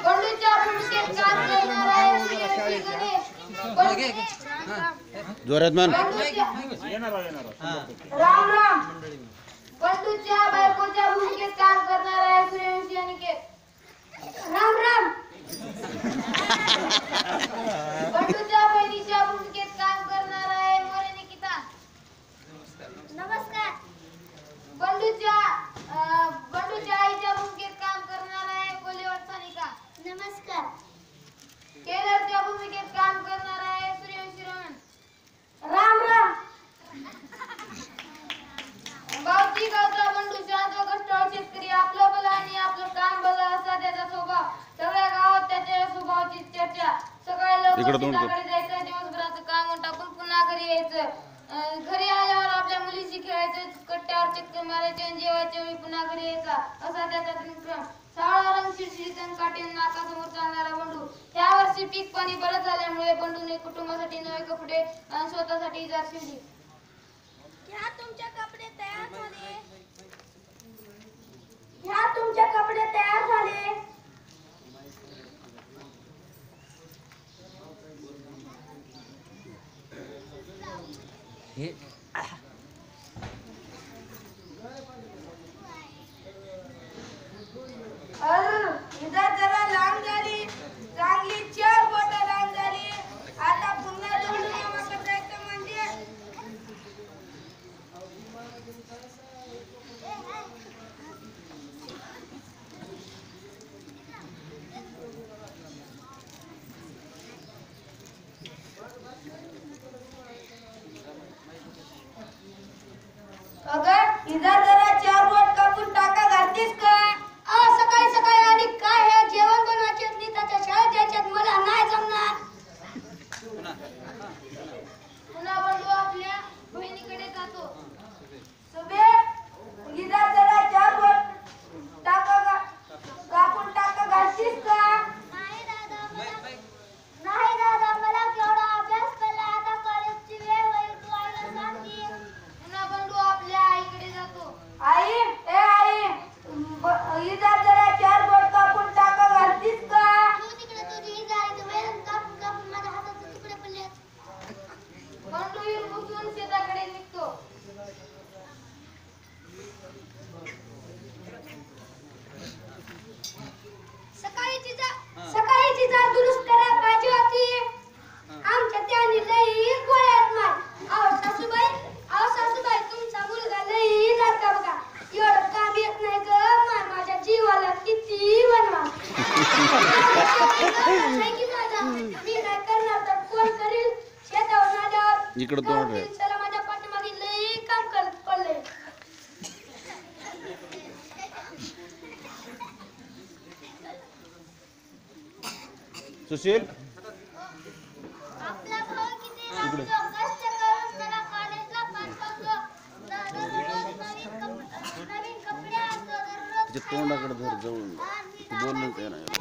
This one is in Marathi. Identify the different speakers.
Speaker 1: बंडूच्या भूमिकेत काम करणारा आहे
Speaker 2: जोरात मान
Speaker 1: राम राम. बंडूच्या बायकोच्या भूमिकेत काम करणारा आहे सूर्यवंशी अनिकेत राम राम. बंडूच्या बहिणीच्या भूमिकेत काम करणारा आहे मोरे निकिता नमस्कार. बंडूच्या आईच्या भूमिकेत काम करणारा आहे कोलेवाड सानिका नमस्कार. केलरच्या भूमिकेत काम करणारा आहे सूर्यवंशी रमण राम राम. गावची गावचा बंडू शांत कष्टाळू शेतकरी आपलं भलं आणि आपलं काम भलं असा त्याचा स्वभाव. सगळ्या गावात त्याच्या स्वभावाची चर्चा. सकाळी लवकर शेताकडे जायचं, दिवसभराचं काम टाकून पुन्हा घरी यायचं. घरी आल्यावर आपल्या मुलीशी खेळायचं, कट्ट्यावर चक्कर मारायचे आणि जेवायच्या वेळी पुन्हा घरी यायचा असा त्याचा दिनक्रम. सावळा रंग शिरशिरीत काठीन नाकासमोर चालणारा बंडू. या वर्षी पीक पाणी बरं झाल्यामुळे बंडूने कुटुंबासाठी नवे कपडे आणि स्वतःसाठी इजार शिवली.
Speaker 3: ह्या तुमचे कपडे तयार झाले.
Speaker 1: ह्या तुमचे कपडे तयार झाले. इजार जरा लांब झाली, चांगली 4 बोट लांब झाली. आता पुन्हा दोन नावाकडे जायचं म्हणजे अगं इजार जरा 4 बोट कापून टाका घालतीस का? सकाळी सकाळी आणि काय हे जेवण बनवायचे त्याच्या शाळेत जायच्यात मला नाही जमणार. पुन्हा बंडू आपल्या बहिणीकडे जातो. सुबे इजार जरा 4 बोट कापून टाका घालतीस का?
Speaker 3: नाही दादा मला केवढा अभ्यास केला. आता कॉलेजची वेळ होईल. तू आईला सांग की.
Speaker 1: पुन्हा बंडू आपल्या आईकडे जातो. आई इजार जरा 4 बोट कापून टाका घालतीस का?
Speaker 3: तू तिकडे तुझी जायचं वेळ कापून कापून माझ्या हाताचे तुकडे पडले.
Speaker 1: बंडू येऊन उठून शेताकडे निघतो. सकाळीची जार दुरुस्त करायला पाहिजे होती. आमच्या त्याने लई गोळ्यात मार. अहो सासूबाई तुमचा मुलगा लई लाडका बघा. एवढं काम येत नाही ग. माझ्या जीवाला किती वनवा. मी काय करणार तर कोण करील. शेतावर आल्यावर
Speaker 2: इकडं तोंड रे.
Speaker 1: चला माझ्या पाठीमागे लई काम करत पडले.
Speaker 2: सुशील
Speaker 3: आपला भाऊ किती वाचतो, कष्ट करून त्याला कॉलेजला पाठवतो. दररोज नवीन कपडे आणतो. दररोज
Speaker 2: तोंडाकडे धर जवळ बोलणं नाही.